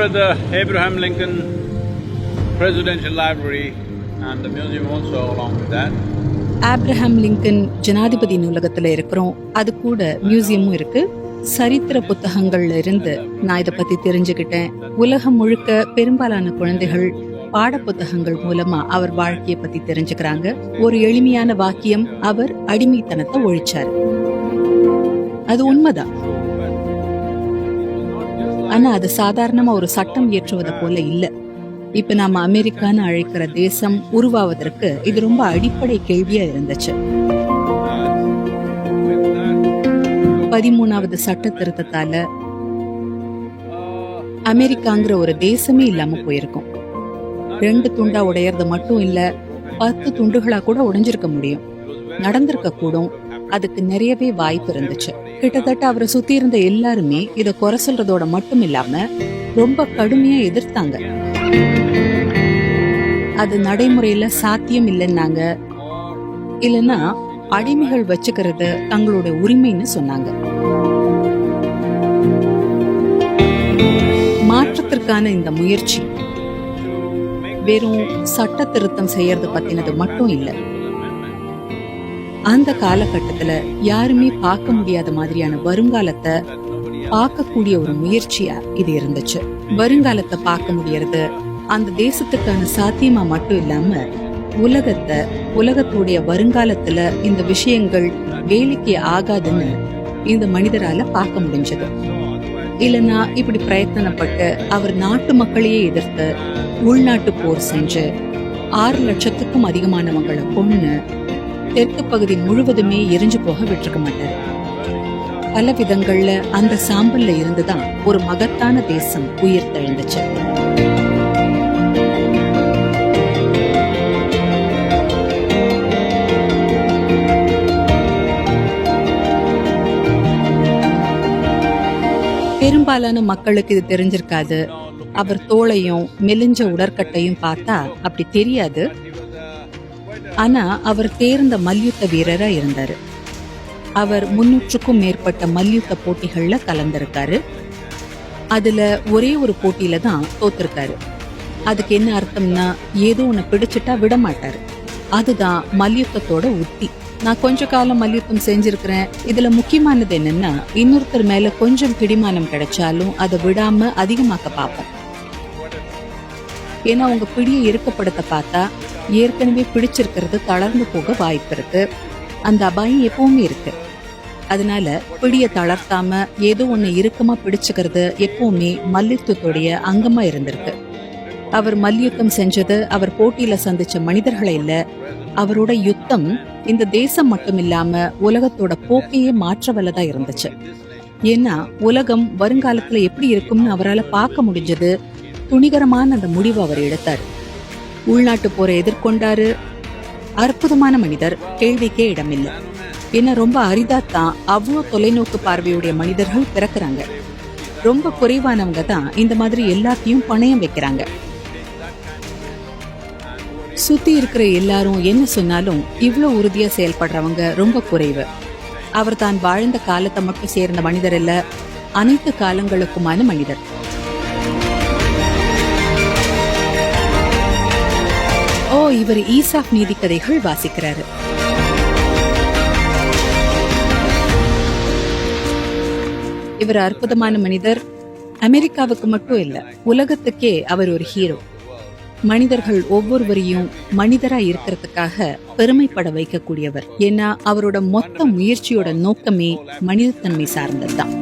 at the Abraham Lincoln Presidential Library and the museum also along with that. Abraham Lincoln ஜனாதிபதி நூலகத்துல இருக்கிறோம். அது கூட மியூசியமும் இருக்கு. சரித்திர புத்தகங்கள்ல இருந்து நான் இதை பத்தி தெரிஞ்சுக்கிட்டேன். உலகம் முழுக்க பெரும்பாலான குழந்தைகள் பாட புத்தகங்கள் மூலமா அவர் வாழ்க்கையை பத்தி தெரிஞ்சுக்கிறாங்க. ஒரு எளிமையான வாக்கியம், அவர் அடிமைத்தனத்தை ஒழிச்சாரு. அது உண்மைதான். ஆனா அது சாதாரணமா ஒரு சட்டம் இயற்றுவதை போல இல்ல. இப்ப நாம அமெரிக்கான்னு அழைக்கிற தேசம் உருவாவதற்கு இது ரொம்ப அடிப்படை கேள்வியா இருந்துச்சு. 13வது சட்ட திருத்தத்தால அமெரிக்காங்கிற ஒரு தேசமே இல்லாம போயிருக்கும். 2 துண்டா உடையறது மட்டும் இல்ல, 10 துண்டுகளா கூட உடைஞ்சிருக்க முடியும், நடந்திருக்க கூடும். அதுக்கு நிறையவே வாய்ப்பு இருந்துச்சு. கிட்டத்தட்ட அவரை சுத்தி இருந்த எல்லாருமே இத குறை சொல்றதோட மட்டும் இல்லாம ரொம்ப கடுமையா எதிர்த்தாங்க. அது நடைமுறையில சாத்தியம் இல்லைன்னாங்க. இல்லைன்னா அடிமைகள் வச்சுக்கிறது தங்களோட உரிமைன்னு சொன்னாங்க. மாற்றத்திற்கான இந்த முயற்சி வெறும் சட்ட திருத்தம் செய்யறது பத்தினது மட்டும் இல்ல. அந்த காலகட்டத்துல யாருமே பார்க்க முடியாத மாதிரியான வருங்காலத்தை பார்க்கக்கூடிய ஒரு முயற்சியா இது இருந்துச்சு. வருங்காலத்தை பார்க்க முடியறது அந்த தேசத்துக்கான சாத்தியமா மட்டும் இல்லாம உலகத்துடைய வருங்காலத்துல இந்த விஷயங்கள் வேலைக்கு ஆகாதுன்னு இந்த மனிதரால பார்க்க முடிஞ்சது. இல்லைன்னா இப்படி பிரயத்தனப்பட்டு அவர் நாட்டு மக்களையே எதிர்த்து உள்நாட்டு போர் செஞ்சு 6 லட்சத்துக்கும் அதிகமானவங்களை கொன்னு தெற்கு பகுதி முழுவதுமே எரிஞ்சு போக விட்டுருக்க மாட்டாரு. பல விதங்கள்ல அந்த சாம்பல்ல இருந்துதான் ஒரு மகத்தான தேசம் உயிர் தெழுந்துச்சு. பெரும்பாலான மக்களுக்கு இது தெரிஞ்சிருக்காது. அவர் தோளையும் மெலிஞ்ச உடற்கட்டையும் பார்த்தா அப்படி தெரியாது. ஆனா அவர் தேர்ந்த மல்யுத்த வீரரா இருந்தாரு. அவர் 300க்கும் மேற்பட்ட மல்யுத்த போட்டிகள்ல கலந்திருக்காரு. அதுல ஒரே ஒரு போட்டியில தான் தோத்திருக்காரு. அதுக்கு என்ன அர்த்தம்னா, ஏதோ ஒண்ணு பிடிச்சிட்டா விட மாட்டாரு. அதுதான் மல்யுத்தத்தோட உத்தி. நான் கொஞ்ச காலம் மல்யுத்தம் செஞ்சிருக்கிறேன். இதுல முக்கியமானது என்னன்னா, இன்னொருத்தர் மேல கொஞ்சம் பிடிமானம் கிடைச்சாலும் அதை விடாம அதிகமாக்க பார்ப்போம். ஏன்னா உங்க பிடியை இறுக்கப்படுத்த பார்த்தா ஏற்கனவே பிடிச்சிருக்கிறது தளர்ந்து போக வாய்ப்பு இருக்கு. அந்த அபாயம் எப்பவுமே இருக்கு. அதனால பிடிய தளர்த்தாம ஏதோ ஒண்ணு இறுக்கமா பிடிச்சுக்கிறது எப்பவுமே மல்யுத்தத்துடைய அங்கமா இருந்திருக்கு. அவர் மல்யுத்தம் செஞ்சது அவர் போட்டியில சந்திச்ச மனிதர்களை இல்ல, அவரோட யுத்தம் இந்த தேசம் மட்டும் இல்லாம உலகத்தோட போக்கையே மாற்ற வல்லதா இருந்துச்சு. ஏன்னா உலகம் வருங்காலத்துல எப்படி இருக்கும்னு அவரால் பார்க்க முடிஞ்சது. துணிகரமான அந்த முடிவு அவர் எடுத்தார். உள்நாட்டு போரை எதிர்கொண்டாரு. அற்புதமான மனிதர், கேள்விக்கே இடமில்லை. ஏன்னா ரொம்ப அரிதாத்தான் அவ்வளோ தொலைநோக்கு பார்வையுடைய மனிதர்கள் பிறக்கிறாங்க. ரொம்ப குறைவானவங்க தான் இந்த மாதிரி எல்லாத்தையும் பணயம் வைக்கிறாங்க. சுத்தி இருக்கிற எல்லாரும் என்ன சொன்னாலும் இவ்வளோ உறுதியா செயல்படுறவங்க ரொம்ப குறைவு. அவர் தான் வாழ்ந்த காலத்தை மட்டும் சேர்ந்த மனிதர் இல்ல, அனைத்து காலங்களுக்குமான மனிதர். இவர் ஈசாப் நீதி கதைகள் வாசிக்கிறாரு. இவர் அற்புதமான மனிதர். அமெரிக்காவுக்கு மட்டும் இல்ல, உலகத்துக்கே அவர் ஒரு ஹீரோ. மனிதர்கள் ஒவ்வொருவரையும் மனிதரா இருக்கிறதுக்காக பெருமைப்பட வைக்கக்கூடியவர். ஏன்னா அவரோட மொத்த முயற்சியோட நோக்கமே மனிதத்தன்மை சார்ந்ததுதான்.